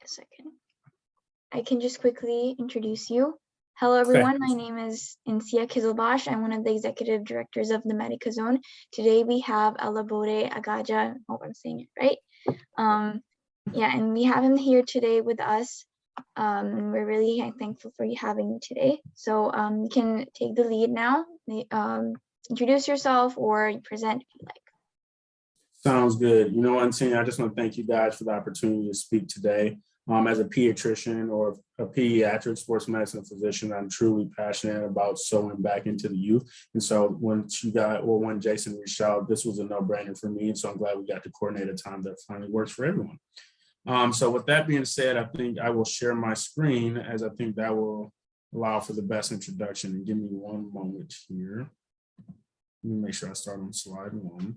second. I can just quickly introduce you. Hello, Okay. everyone. My name is Insia Kizilbash. I'm one of the executive directors of the Medicazone. Today we have Alabode Agaja. I hope I'm saying it right. Yeah, and we have him here today with us. And we're really thankful for you having you today. So you can take the lead now. Introduce yourself or present if you like. Sounds good. You know what, Tina, I just want to thank you guys for the opportunity to speak today. As a pediatrician or a pediatric sports medicine physician, I'm truly passionate about sewing back into the youth. And so when Jason reached out, this was a no-brainer for me. And so I'm glad we got to coordinate a time that finally works for everyone. So with that being said, I think I will share my screen, as I think that will allow for the best introduction. And give me one moment here. Let me make sure I start on slide 1.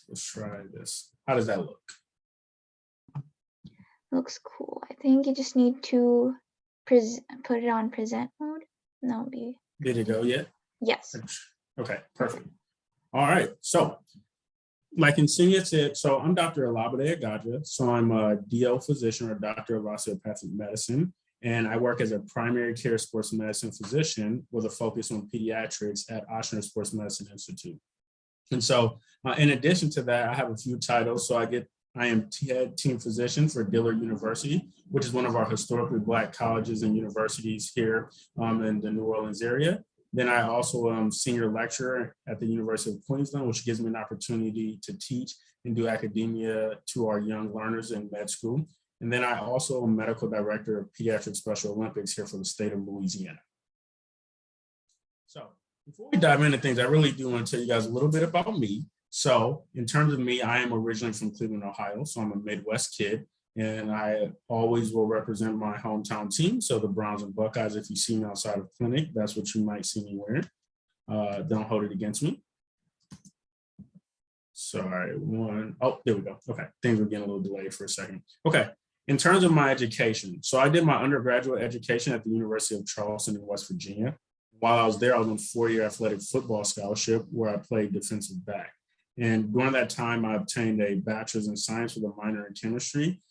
Let's try this. How does that look? Looks cool. I think you just need to put it on present mode. No, Did it go yet? Yes. Okay, perfect. All right. So, like Insignia said, so I'm Dr. Alabode Agaja. So I'm a DO physician or doctor of osteopathic medicine. And I work as a primary care sports medicine physician with a focus on pediatrics at Ochsner Sports Medicine Institute. And so in addition to that, I have a few titles. So I am head team physician for Dillard University, which is one of our historically Black colleges and universities here in the New Orleans area. Then I also am senior lecturer at the University of Queensland, which gives me an opportunity to teach and do academia to our young learners in med school. And then I also am medical director of Pediatric Special Olympics here for the state of Louisiana. So before we dive into things, I really do want to tell you guys a little bit about me. So in terms of me, I am originally from Cleveland, Ohio. So I'm a Midwest kid, and I always will represent my hometown team. So the Browns and Buckeyes, if you see me outside of clinic, that's what you might see me wearing. Don't hold it against me. Sorry, there we go. Okay, things were getting a little delayed for a second. Okay, in terms of my education, so I did my undergraduate education at the University of Charleston in West Virginia. While I was there, I was on a 4-year athletic football scholarship where I played defensive back. And during that time, I obtained a bachelor's in science with a minor in chemistry.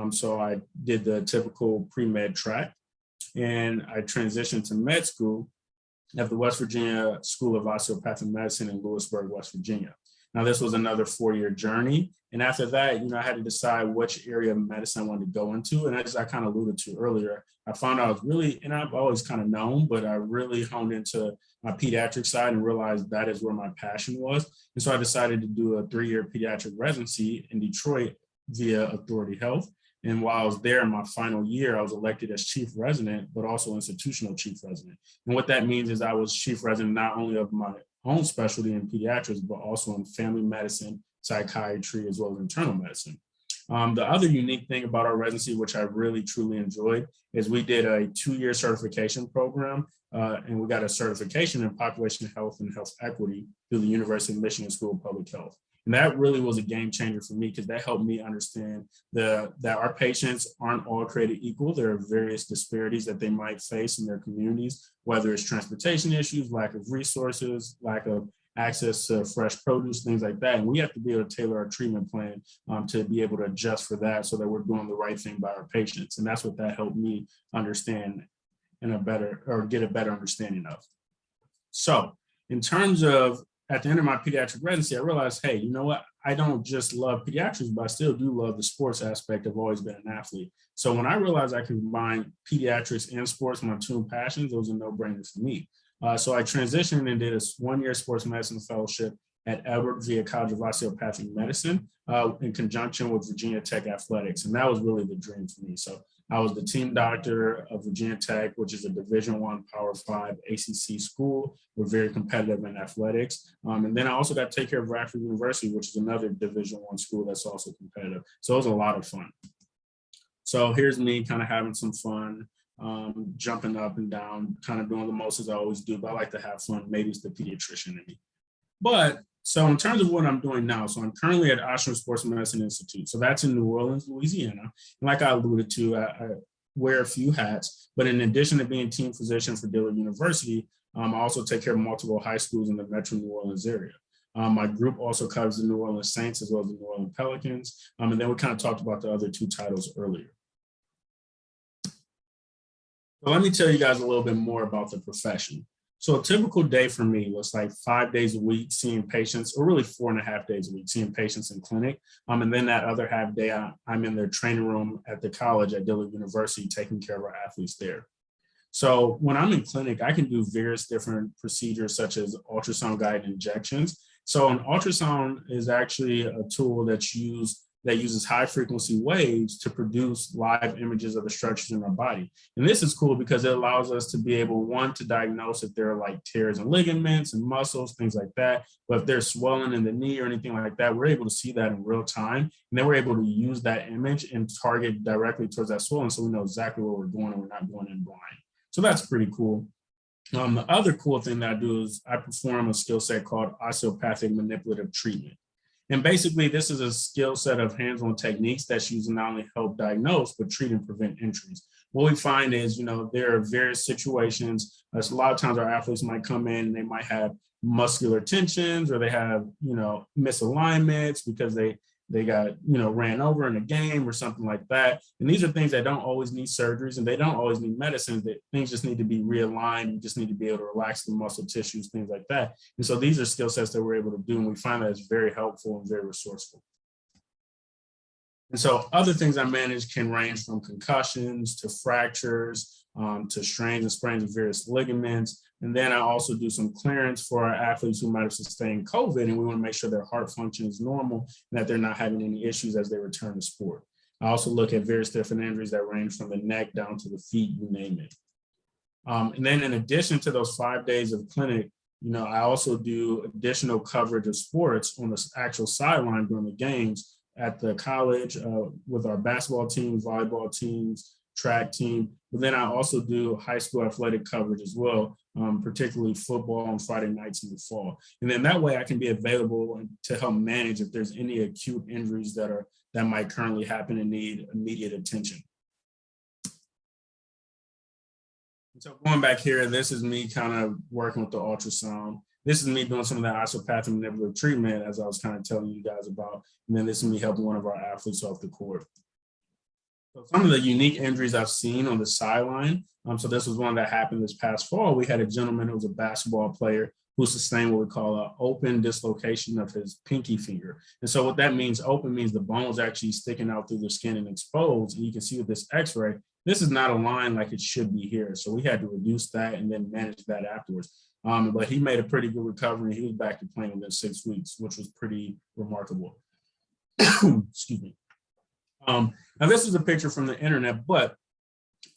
So I did the typical pre-med track, and I transitioned to med school at the West Virginia School of Osteopathic Medicine in Lewisburg, West Virginia. Now, this was another 4-year journey. And after that, I had to decide which area of medicine I wanted to go into. And as I kind of alluded to earlier, I found I was really, and I've always kind of known, but I really honed into my pediatric side and realized that is where my passion was. And so I decided to do a 3-year pediatric residency in Detroit via Authority Health. And while I was there in my final year, I was elected as chief resident, but also institutional chief resident. And what that means is I was chief resident not only of my own specialty in pediatrics, but also in family medicine, psychiatry, as well as internal medicine. The other unique thing about our residency, which I really truly enjoyed, is we did a 2-year certification program, and we got a certification in population health and health equity through the University of Michigan School of Public Health. And that really was a game changer for me because that helped me understand that our patients aren't all created equal. There are various disparities that they might face in their communities, whether it's transportation issues, lack of resources, lack of access to fresh produce, things like that. And we have to be able to tailor our treatment plan to be able to adjust for that so that we're doing the right thing by our patients. And that's what that helped me understand get a better understanding of. So in terms of at the end of my pediatric residency, I realized, hey, you know what? I don't just love pediatrics, but I still do love the sports aspect. I've always been an athlete. So when I realized I could combine pediatrics and sports, my two passions, it was a no-brainer for me. So I transitioned and did a 1-year sports medicine fellowship at Albert via College of Osteopathic Medicine in conjunction with Virginia Tech Athletics. And that was really the dream for me. So I was the team doctor of Virginia Tech, which is a Division I Power 5 ACC school. We're very competitive in athletics. And then I also got to take care of Radford University, which is another Division I school that's also competitive. So it was a lot of fun. So here's me kind of having some fun, jumping up and down, kind of doing the most as I always do, but I like to have fun. Maybe it's the pediatrician in me. But so in terms of what I'm doing now, so I'm currently at Ochsner Sports Medicine Institute. So that's in New Orleans, Louisiana. And like I alluded to, I wear a few hats, but in addition to being team physician for Dillard University, I also take care of multiple high schools in the Metro New Orleans area. My group also covers the New Orleans Saints as well as the New Orleans Pelicans. And then we kind of talked about the other two titles earlier. So let me tell you guys a little bit more about the profession. So a typical day for me looks like 5 days a week seeing patients, or really 4.5 days a week seeing patients in clinic. And then that other half day, I'm in their training room at the college at Dillard University taking care of our athletes there. So when I'm in clinic, I can do various different procedures such as ultrasound guided injections. So an ultrasound is actually a tool that uses high frequency waves to produce live images of the structures in our body. And this is cool because it allows us to be able, one, to diagnose if there are like tears and ligaments and muscles, things like that. But if there's swelling in the knee or anything like that, we're able to see that in real time. And then we're able to use that image and target directly towards that swelling so we know exactly where we're going and we're not going in blind. So that's pretty cool. The other cool thing that I do is I perform a skill set called osteopathic manipulative treatment. And basically, this is a skill set of hands-on techniques that's used to not only help diagnose, but treat and prevent injuries. What we find is, there are various situations. A lot of times our athletes might come in and they might have muscular tensions or they have, misalignments because they got, ran over in a game or something like that. And these are things that don't always need surgeries and they don't always need medicines. That things just need to be realigned. You just need to be able to relax the muscle tissues, things like that. And so these are skill sets that we're able to do. And we find that it's very helpful and very resourceful. And so other things I manage can range from concussions to fractures, to strains and sprains of various ligaments. And then I also do some clearance for our athletes who might have sustained COVID, and we want to make sure their heart function is normal and that they're not having any issues as they return to sport. I also look at various different injuries that range from the neck down to the feet, you name it. And then in addition to those 5 days of clinic, I also do additional coverage of sports on the actual sideline during the games at the college with our basketball teams, volleyball teams, track team. But then I also do high school athletic coverage as well, particularly football on Friday nights in the fall. And then that way I can be available to help manage if there's any acute injuries that might currently happen and need immediate attention. So going back here, this is me kind of working with the ultrasound. This is me doing some of that osteopathic manipulative treatment, as I was kind of telling you guys about. And then this is me helping one of our athletes off the court. So some of the unique injuries I've seen on the sideline. So this was one that happened this past fall. We had a gentleman who was a basketball player who sustained what we call an open dislocation of his pinky finger. And so what that means, open means the bone was actually sticking out through the skin and exposed. And you can see with this x-ray, this is not aligned like it should be here. So we had to reduce that and then manage that afterwards. But he made a pretty good recovery. He was back to playing within 6 weeks, which was pretty remarkable. Excuse me. Now this is a picture from the internet, but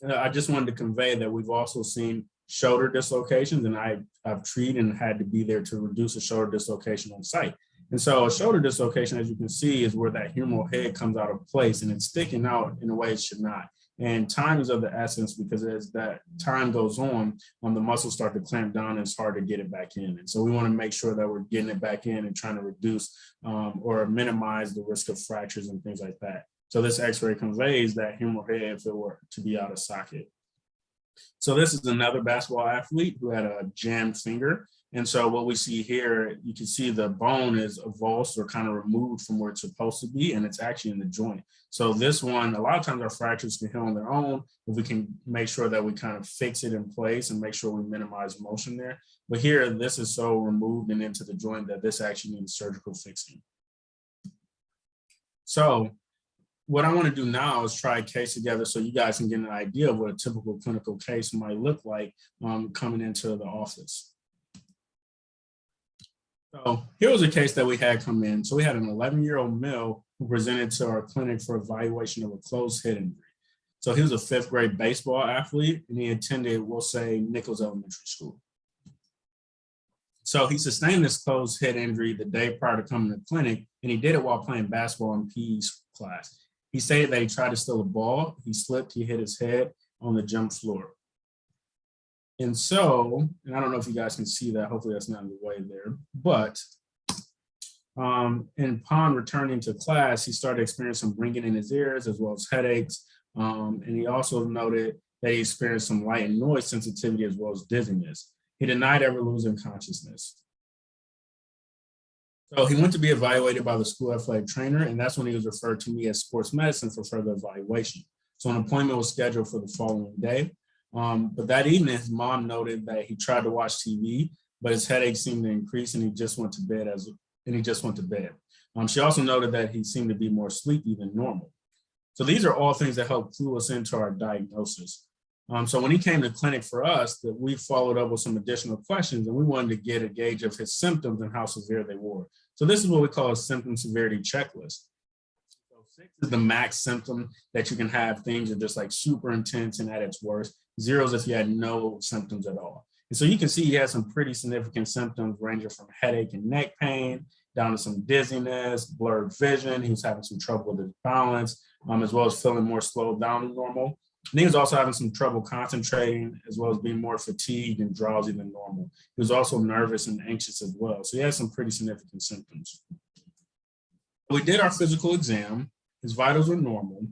I just wanted to convey that we've also seen shoulder dislocations, and I've treated and had to be there to reduce a shoulder dislocation on site. And so a shoulder dislocation, as you can see, is where that humeral head comes out of place and it's sticking out in a way it should not. And time is of the essence because as that time goes on, the muscles start to clamp down and it's hard to get it back in. And so we want to make sure that we're getting it back in and trying to reduce or minimize the risk of fractures and things like that. So this x-ray conveys that humeral head if it were to be out of socket. So this is another basketball athlete who had a jammed finger. And so what we see here, you can see the bone is avulsed or kind of removed from where it's supposed to be, and it's actually in the joint. So this one, a lot of times our fractures can heal on their own if we can make sure that we kind of fix it in place and make sure we minimize motion there. But here, this is so removed and into the joint that this actually needs surgical fixing. So what I want to do now is try a case together so you guys can get an idea of what a typical clinical case might look like coming into the office. So here was a case that we had come in. So we had an 11-year-old male who presented to our clinic for evaluation of a closed head injury. So he was a 5th grade baseball athlete and he attended, we'll say, Nichols Elementary School. So he sustained this closed head injury the day prior to coming to clinic, and he did it while playing basketball in PE class. He stated that he tried to steal a ball, he slipped, he hit his head on the gym floor. And so, and I don't know if you guys can see that, hopefully that's not in the way there, but upon returning to class, he started experiencing some ringing in his ears as well as headaches. And he also noted that he experienced some light and noise sensitivity as well as dizziness. He denied ever losing consciousness. So he went to be evaluated by the school athletic trainer, and that's when he was referred to me as sports medicine for further evaluation. So an appointment was scheduled for the following day. But that evening, his mom noted that he tried to watch TV, but his headache seemed to increase, and he just went to bed. She also noted that he seemed to be more sleepy than normal. So these are all things that help clue us into our diagnosis. So when he came to clinic for us, that we followed up with some additional questions, and we wanted to get a gauge of his symptoms and how severe they were. So this is what we call a symptom severity checklist. So 6 is the max symptom that you can have. Things are just like super intense and at its worst. 0 is if you had no symptoms at all. And so you can see he had some pretty significant symptoms ranging from headache and neck pain down to some dizziness, blurred vision. He was having some trouble with his balance, as well as feeling more slowed down than normal. And he was also having some trouble concentrating, as well as being more fatigued and drowsy than normal. He was also nervous and anxious as well. So he had some pretty significant symptoms. We did our physical exam. His vitals were normal.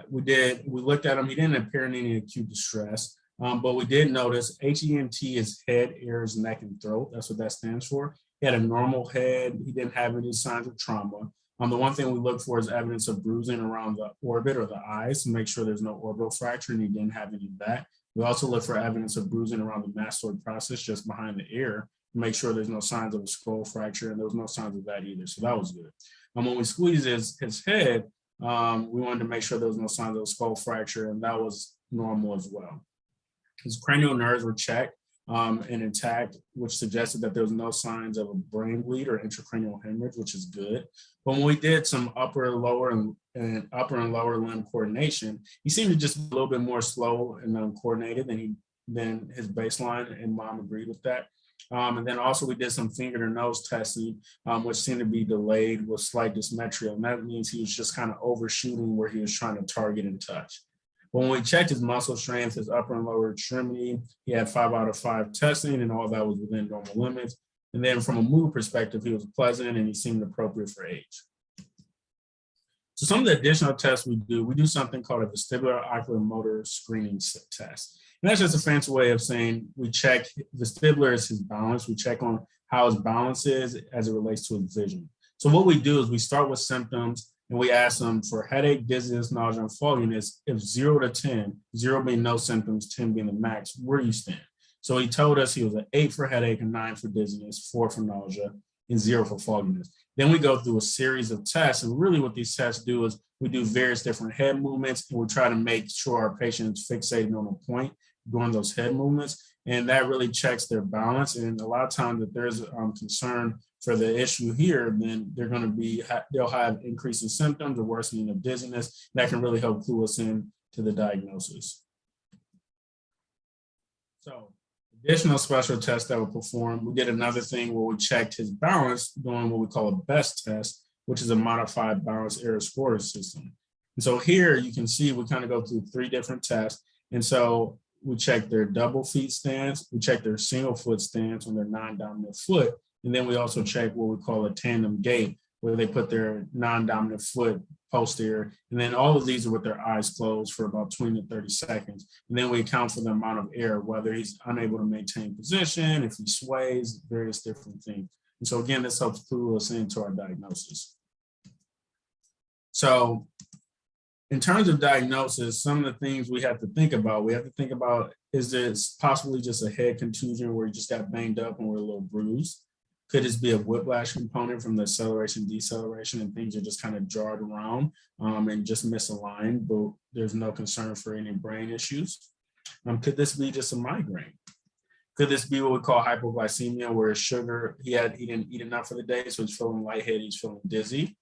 We looked at him. He didn't appear in any acute distress, but we did notice HENT is head, ears, neck, and throat. That's what that stands for. He had a normal head. He didn't have any signs of trauma. The one thing we look for is evidence of bruising around the orbit or the eyes to make sure there's no orbital fracture, and he didn't have any of that. We also look for evidence of bruising around the mastoid process just behind the ear to make sure there's no signs of a skull fracture, and there was no signs of that either. So that was good. When we squeezed his head, we wanted to make sure there was no signs of a skull fracture, and that was normal as well. His cranial nerves were checked and intact, which suggested that there was no signs of a brain bleed or intracranial hemorrhage, which is good. But when we did some upper and lower limb coordination, he seemed to just be a little bit more slow and uncoordinated than his baseline, and mom agreed with that. And then also we did some finger to nose testing, which seemed to be delayed with slight dysmetria, and that means he was just kind of overshooting where he was trying to target and touch. When we checked his muscle strength, his upper and lower extremity, he had 5 out of 5 testing, and all that was within normal limits. And then from a mood perspective, he was pleasant and he seemed appropriate for age. So some of the additional tests we do something called a vestibular ocular motor screening test. And that's just a fancy way of saying we check, vestibular is his balance. We check on how his balance is as it relates to his vision. So what we do is we start with symptoms, and we ask them for headache, dizziness, nausea, and fogginess. If 0 to 10, 0 being no symptoms, 10 being the max, where do you stand? So he told us he was an 8 for headache, a 9 for dizziness, 4 for nausea, and 0 for fogginess. Then we go through a series of tests, and really what these tests do is we do various different head movements, and we try to make sure our patient is fixated on a point during those head movements, and that really checks their balance. And a lot of times if there's concern for the issue here, then they'll have increasing symptoms or worsening of dizziness. That can really help clue us in to the diagnosis. So additional special tests that were performed, we did another thing where we checked his balance doing what we call a BEST test, which is a modified balance error scoring system. And so here you can see we kind of go through 3 different tests. And so we check their double feet stance, we check their single foot stance on their non-dominant foot, and then we also check what we call a tandem gait, where they put their non-dominant foot posterior, and then all of these are with their eyes closed for about 20 to 30 seconds. And then we account for the amount of error, whether he's unable to maintain position, if he sways, various different things. And so again, this helps clue us into our diagnosis. So in terms of diagnosis, some of the things we have to think about, is this possibly just a head contusion where you just got banged up and we're a little bruised? Could this be a whiplash component from the acceleration, deceleration, and things are just kind of jarred around and just misaligned, but there's no concern for any brain issues? Could this be just a migraine? Could this be what we call hypoglycemia, where his sugar, he didn't eat enough for the day, so he's feeling lightheaded, he's feeling dizzy?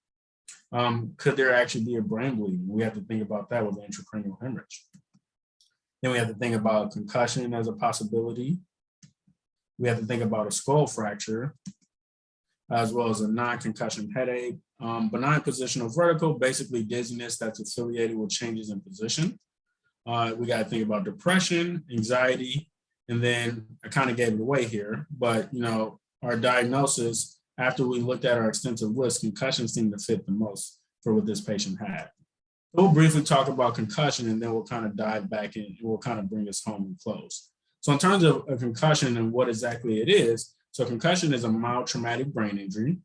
Could there actually be a brain bleeding? We have to think about that with intracranial hemorrhage. Then we have to think about concussion as a possibility. We have to think about a skull fracture, as well as a non-concussion headache. Benign positional vertigo, basically dizziness that's affiliated with changes in position. We got to think about depression, anxiety, and then I kind of gave it away here, but our diagnosis, after we looked at our extensive list, concussion seemed to fit the most for what this patient had. We'll briefly talk about concussion, and then we'll kind of dive back in, and we'll kind of bring us home and close. So in terms of a concussion and what exactly it is, so concussion is a mild traumatic brain injury.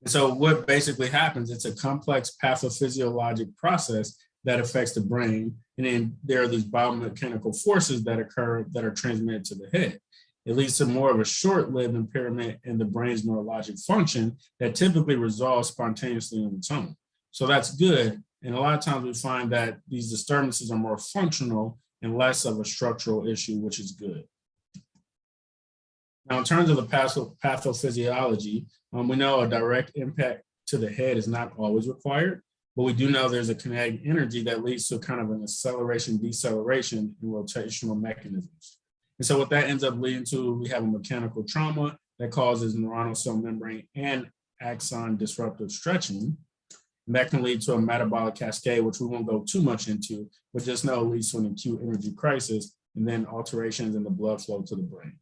And so what basically happens, it's a complex pathophysiologic process that affects the brain. And then there are these biomechanical forces that occur that are transmitted to the head. It leads to more of a short-lived impairment in the brain's neurologic function that typically resolves spontaneously on its own. So that's good. And a lot of times we find that these disturbances are more functional and less of a structural issue, which is good. Now, in terms of the pathophysiology, we know a direct impact to the head is not always required, but we do know there's a kinetic energy that leads to kind of an acceleration, deceleration, and rotational mechanisms. And so what that ends up leading to, we have a mechanical trauma that causes neuronal cell membrane and axon disruptive stretching. And that can lead to a metabolic cascade, which we won't go too much into, but just know it leads to an acute energy crisis and then alterations in the blood flow to the brain.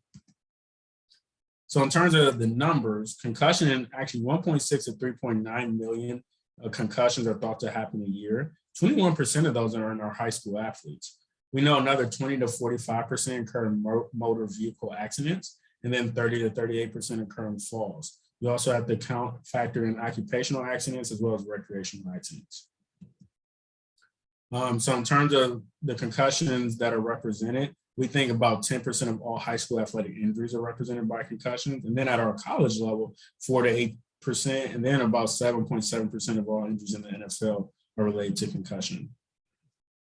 So in terms of the numbers, concussion, actually 1.6 to 3.9 million concussions are thought to happen a year. 21% of those are in our high school athletes. We know another 20 to 45% occur in motor vehicle accidents, and then 30 to 38% occur in falls. You also have to factor in occupational accidents as well as recreational accidents. So in terms of the concussions that are represented, we think about 10% of all high school athletic injuries are represented by concussions. And then at our college level, 4 to 8%, and then about 7.7% of all injuries in the NFL are related to concussion.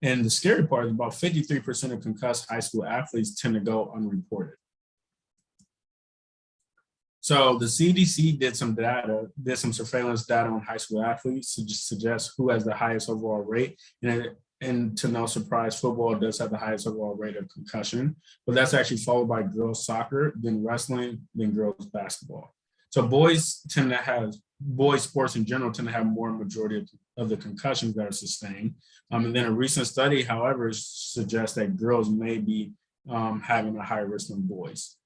And the scary part is about 53% of concussed high school athletes tend to go unreported. So the CDC did some surveillance data on high school athletes to just suggest who has the highest overall rate. And to no surprise, football does have the highest overall rate of concussion, but that's actually followed by girls soccer, then wrestling, then girls basketball. So boys sports in general tend to have more majority of the concussions that are sustained. And then a recent study, however, suggests that girls may be having a higher risk than boys.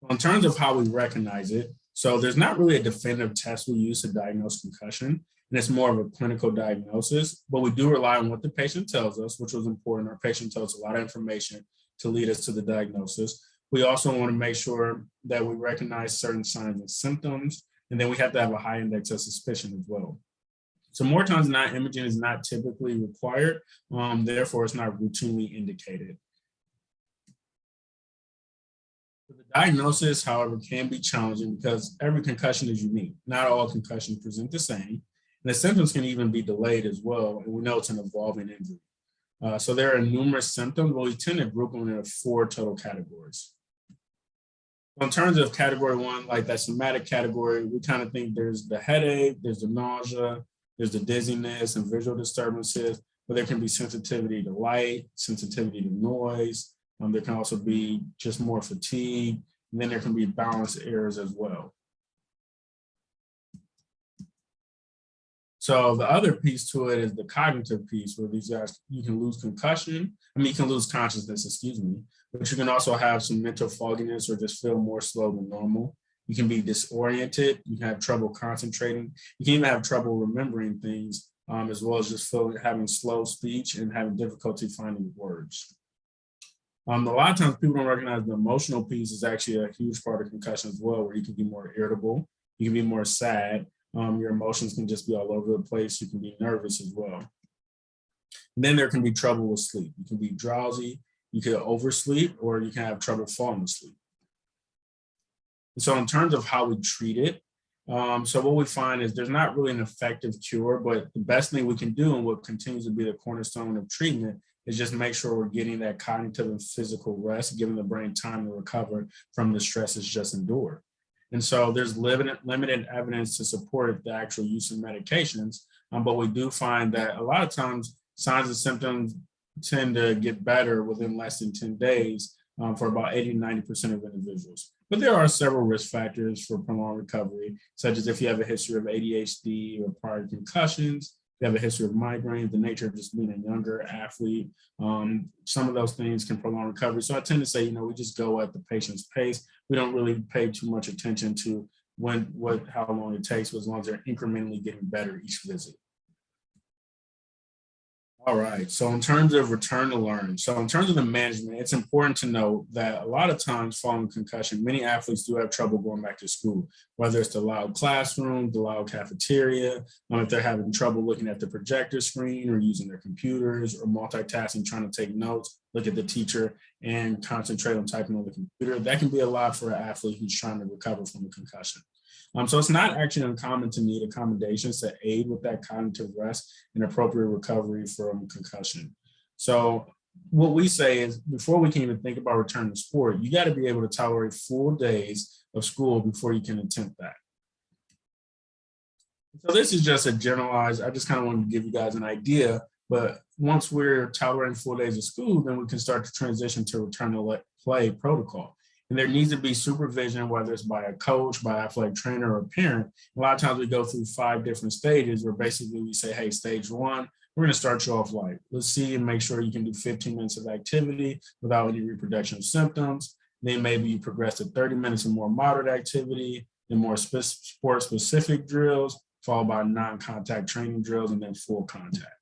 In terms of how we recognize it, so there's not really a definitive test we use to diagnose concussion, and it's more of a clinical diagnosis, but we do rely on what the patient tells us, which was important. Our patient tells us a lot of information to lead us to the diagnosis. We also want to make sure that we recognize certain signs and symptoms, and then we have to have a high index of suspicion as well. So more times than not, imaging is not typically required, therefore it's not routinely indicated. The diagnosis, however, can be challenging because every concussion is unique. Not all concussions present the same, and the symptoms can even be delayed as well, and we know it's an evolving injury. So there are numerous symptoms, but we tend to group them into 4 total categories. In terms of category 1, like that somatic category, we kind of think there's the headache, there's the nausea, there's the dizziness and visual disturbances, but there can be sensitivity to light, sensitivity to noise. There can also be just more fatigue, and then there can be balance errors as well. So the other piece to it is the cognitive piece, where these guys, you can lose you can lose consciousness, but you can also have some mental fogginess or just feel more slow than normal. You can be disoriented, you can have trouble concentrating, you can even have trouble remembering things, as well as just having slow speech and having difficulty finding words. A lot of times people don't recognize the emotional piece is actually a huge part of concussion as well, where you can be more irritable, you can be more sad, your emotions can just be all over the place, you can be nervous as well. And then there can be trouble with sleep. You can be drowsy, you can oversleep, or you can have trouble falling asleep. And so in terms of how we treat it, so what we find is there's not really an effective cure, but the best thing we can do and what continues to be the cornerstone of treatment is just make sure we're getting that cognitive and physical rest, giving the brain time to recover from the stress it's just endured. And so there's limited evidence to support the actual use of medications, but we do find that a lot of times signs and symptoms tend to get better within less than 10 days for about 80 to 90% of individuals. But there are several risk factors for prolonged recovery, such as if you have a history of ADHD or prior concussions, you have a history of migraines, the nature of just being a younger athlete. Some of those things can prolong recovery. So I tend to say, we just go at the patient's pace. We don't really pay too much attention to how long it takes, but as long as they're incrementally getting better each visit. All right. So in terms of return to learn, so in terms of the management, it's important to know that a lot of times following concussion, many athletes do have trouble going back to school, whether it's the loud classroom, the loud cafeteria, if they're having trouble looking at the projector screen or using their computers or multitasking, trying to take notes, look at the teacher and concentrate on typing on the computer. That can be a lot for an athlete who's trying to recover from a concussion. So it's not actually uncommon to need accommodations to aid with that cognitive rest and appropriate recovery from concussion. So what we say is before we can even think about returning to sport, you got to be able to tolerate full days of school before you can attempt that. So this is just a generalized, I just kind of wanted to give you guys an idea, but once we're tolerating 4 days of school, then we can start to transition to return to play protocol. And there needs to be supervision, whether it's by a coach, by an athletic trainer, or a parent. A lot of times we go through 5 different stages where basically we say, hey, stage 1, we're going to start you off light. Let's see and make sure you can do 15 minutes of activity without any reproduction of symptoms. Then maybe you progress to 30 minutes of more moderate activity, then more sport-specific drills, followed by non-contact training drills, and then full contact.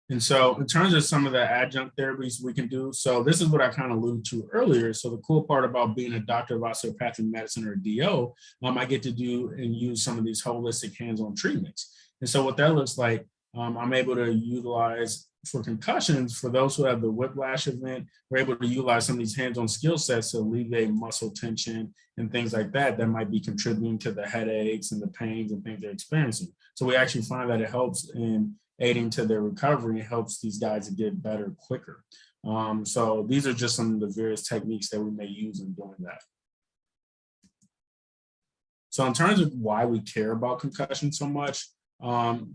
And so in terms of some of the adjunct therapies we can do, so this is what I kind of alluded to earlier. So the cool part about being a doctor of osteopathic medicine or a DO, I get to do and use some of these holistic hands-on treatments. And so what that looks like, I'm able to utilize for concussions, for those who have the whiplash event, we're able to utilize some of these hands-on skill sets to alleviate muscle tension and things like that that might be contributing to the headaches and the pains and things they're experiencing. So we actually find that it helps in aiding to their recovery and helps these guys to get better quicker. So these are just some of the various techniques that we may use in doing that. So in terms of why we care about concussion so much,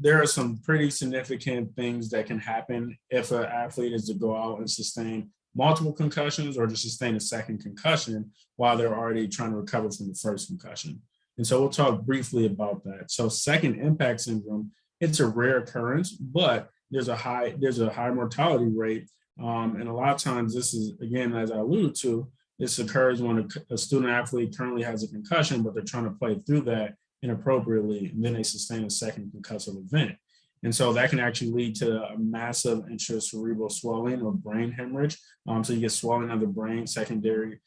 there are some pretty significant things that can happen if an athlete is to go out and sustain multiple concussions or to sustain a second concussion while they're already trying to recover from the first concussion. And so we'll talk briefly about that. So second impact syndrome, it's a rare occurrence, but there's a high mortality rate. And a lot of times this is, again, as I alluded to, this occurs when a student athlete currently has a concussion, but they're trying to play through that inappropriately, and then they sustain a second concussive event. And so that can actually lead to a massive intracerebral swelling or brain hemorrhage. So you get swelling of the brain secondary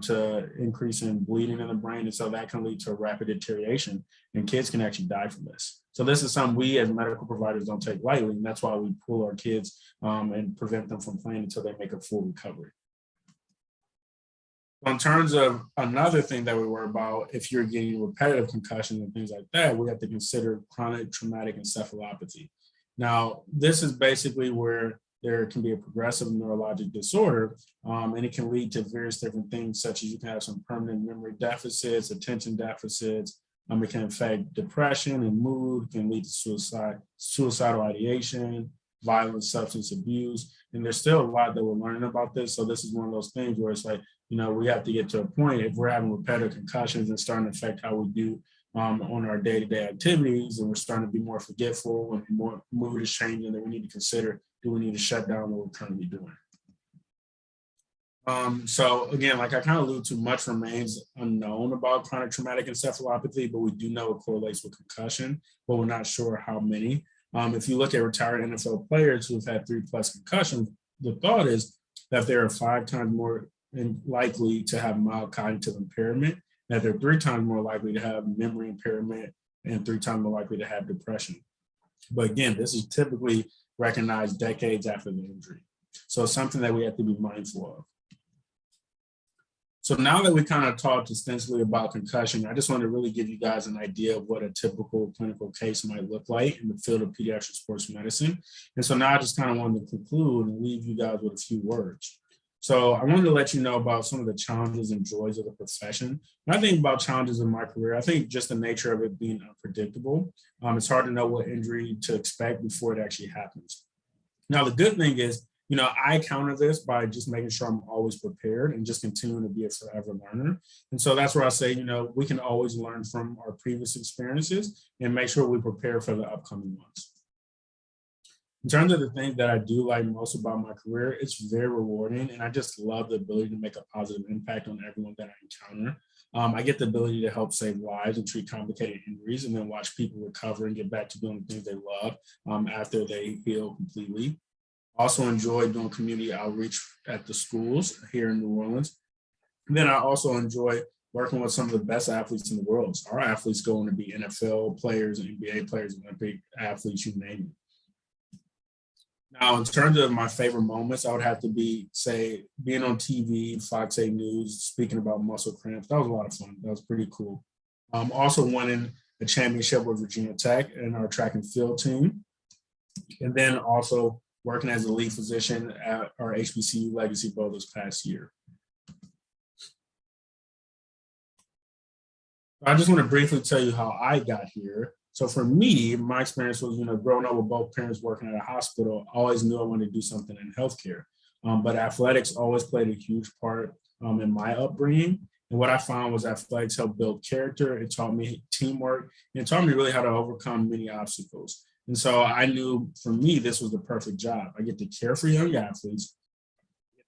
to increase in bleeding in the brain. And so that can lead to a rapid deterioration, and kids can actually die from this. So this is something we as medical providers don't take lightly. And that's why we pull our kids and prevent them from playing until they make a full recovery. In terms of another thing that we worry about, if you're getting repetitive concussions and things like that, we have to consider chronic traumatic encephalopathy. Now, this is basically where there can be a progressive neurologic disorder, and it can lead to various different things, such as you can have some permanent memory deficits, attention deficits. It can affect depression and mood, can lead to suicidal ideation, violent substance abuse. And there's still a lot that we're learning about this. So this is one of those things where it's like, we have to get to a point, if we're having repetitive concussions and starting to affect how we do on our day-to-day activities, and we're starting to be more forgetful and more mood is changing, that we need to consider, do we need to shut down what we're currently doing? So again, like I kind of alluded to, much remains unknown about chronic traumatic encephalopathy, but we do know it correlates with concussion, but we're not sure how many. If you look at retired NFL players who've had 3+ concussions, the thought is that they are 5 times more likely to have mild cognitive impairment, that they're 3 times more likely to have memory impairment, and 3 times more likely to have depression. But again, this is typically recognized decades after the injury. So it's something that we have to be mindful of. So now that we kind of talked extensively about concussion, I just want to really give you guys an idea of what a typical clinical case might look like in the field of pediatric sports medicine. And so now I just kind of wanted to conclude and leave you guys with a few words. So I wanted to let you know about some of the challenges and joys of the profession. When I think about challenges in my career, I think just the nature of it being unpredictable. It's hard to know what injury to expect before it actually happens. Now, the good thing is, I counter this by just making sure I'm always prepared and just continuing to be a forever learner. And so that's where I say, we can always learn from our previous experiences and make sure we prepare for the upcoming ones. In terms of the things that I do like most about my career, it's very rewarding, and I just love the ability to make a positive impact on everyone that I encounter. I get the ability to help save lives and treat complicated injuries, and then watch people recover and get back to doing the things they love after they heal completely. Also enjoy doing community outreach at the schools here in New Orleans. And then I also enjoy working with some of the best athletes in the world. So our athletes going to be NFL players, NBA players, Olympic athletes, you name it. Now, in terms of my favorite moments, I would have to be, say, being on TV, Fox 8 News, speaking about muscle cramps. That was a lot of fun. That was pretty cool. Also winning a championship with Virginia Tech and our track and field team. And then also working as a lead physician at our HBCU Legacy Bowl this past year. I just want to briefly tell you how I got here. So for me, my experience was, growing up with both parents working at a hospital, I always knew I wanted to do something in healthcare. But athletics always played a huge part in my upbringing. And what I found was athletics helped build character. It taught me teamwork, and it taught me really how to overcome many obstacles. And so I knew for me, this was the perfect job. I get to care for young athletes,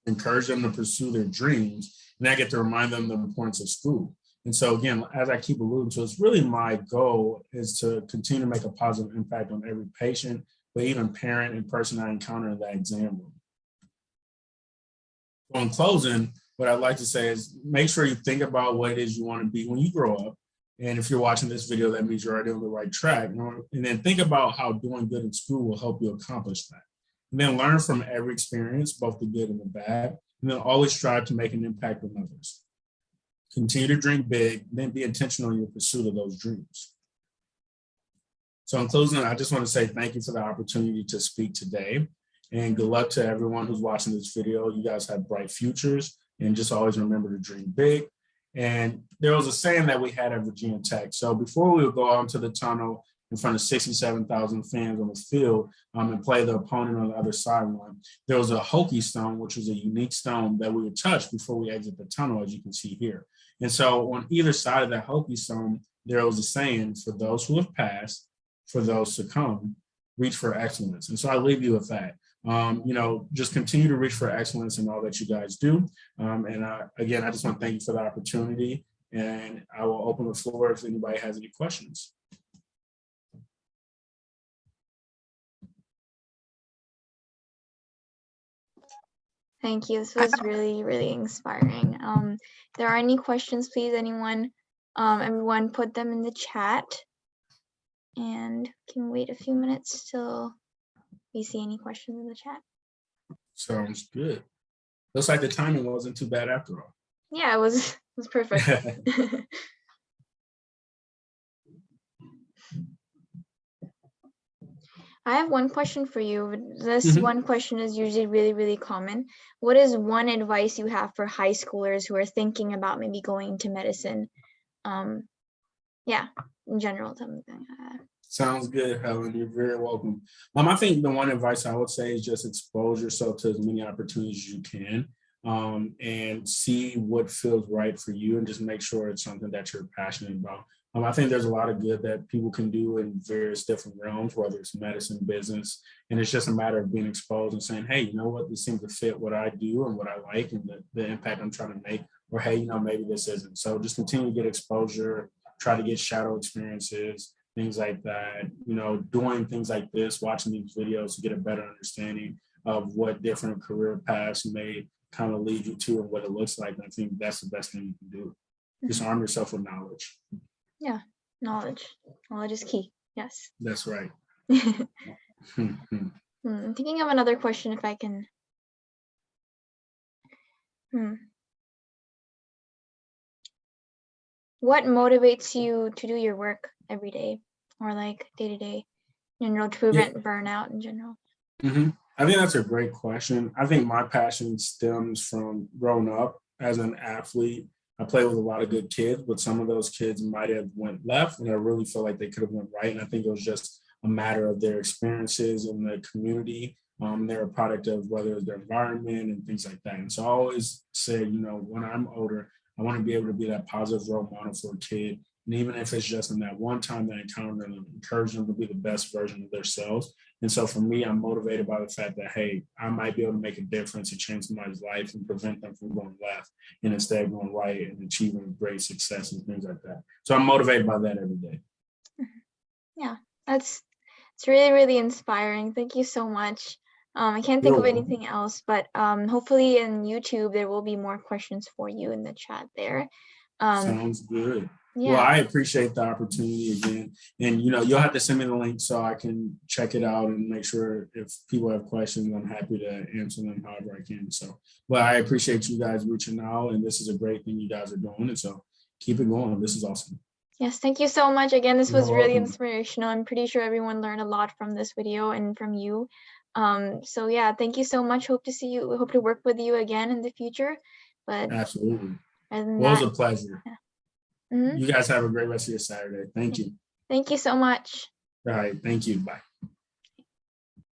encourage them to pursue their dreams, and I get to remind them the importance of school. And so again, as I keep alluding to, it's really my goal is to continue to make a positive impact on every patient, but even parent and person I encounter in that exam room. So in closing, what I'd like to say is make sure you think about what it is you want to be when you grow up. And if you're watching this video, that means you're already on the right track. And then think about how doing good in school will help you accomplish that. And then learn from every experience, both the good and the bad. And then always strive to make an impact on others. Continue to dream big, then be intentional in your pursuit of those dreams. So in closing, I just want to say thank you for the opportunity to speak today, and good luck to everyone who's watching this video. You guys have bright futures, and just always remember to dream big. And there was a saying that we had at Virginia Tech. So before we would go out into the tunnel in front of 67,000 fans on the field and play the opponent on the other sideline, there was a hokey stone, which was a unique stone that we would touch before we exit the tunnel, as you can see here. And so on either side of that hokey stone, there was a saying, for those who have passed, for those to come, reach for excellence. And so I leave you with that. Just continue to reach for excellence in all that you guys do. Again, I just want to thank you for the opportunity, and I will open the floor if anybody has any questions. Thank you. This was really, really inspiring. If there are any questions, please, everyone put them in the chat, and can wait a few minutes till we see any questions in the chat. Sounds good. Looks like the timing wasn't too bad after all. Yeah, it was perfect. I have one question for you. This one question is usually really, really common. What is one advice you have for high schoolers who are thinking about maybe going into medicine? In general, something like that. Sounds good, Helen. You're very welcome. I think the one advice I would say is just expose yourself to as many opportunities as you can, and see what feels right for you, and just make sure it's something that you're passionate about. I think there's a lot of good that people can do in various different realms, whether it's medicine, business, and it's just a matter of being exposed and saying, hey, you know what, this seems to fit what I do and what I like and the impact I'm trying to make, or hey, maybe this isn't. So just continue to get exposure, try to get shadow experiences, things like that, doing things like this, watching these videos to get a better understanding of what different career paths may kind of lead you to and what it looks like. And I think that's the best thing you can do. Just arm yourself with knowledge. Yeah, knowledge. Knowledge is key. Yes. That's right. I'm thinking of another question if I can. What motivates you to do your work every day, or like day to day, to prevent burnout in general? I think that's a great question. I think my passion stems from growing up as an athlete. I played with a lot of good kids, but some of those kids might have went left, and I really feel like they could have went right. And I think it was just a matter of their experiences in the community. They're a product of whether it's their environment and things like that. And so I always say, when I'm older, I want to be able to be that positive role model for a kid And even if it's just in that one time they encounter them, encourage them to be the best version of themselves. And so for me, I'm motivated by the fact that, hey, I might be able to make a difference and change somebody's life and prevent them from going left and instead going right and achieving great success and things like that. So I'm motivated by that every day. Yeah, it's really, really inspiring. Thank you so much. I can't think of anything else, but hopefully in YouTube, there will be more questions for you in the chat there. Sounds good. Yeah. Well, I appreciate the opportunity again. And, you'll have to send me the link so I can check it out and make sure if people have questions, I'm happy to answer them however I can. So, but I appreciate you guys reaching out, and this is a great thing you guys are doing. And so keep it going. This is awesome. Yes, thank you so much. Again, this was You're really welcome. inspirational. I'm pretty sure everyone learned a lot from this video and from you. So yeah, thank you so much. Hope to work with you again in the future. But absolutely. Other than Well, that, it was a pleasure. Yeah. Mm-hmm. You guys have a great rest of your Saturday. Thank you. Thank you so much. All right. Thank you. Bye.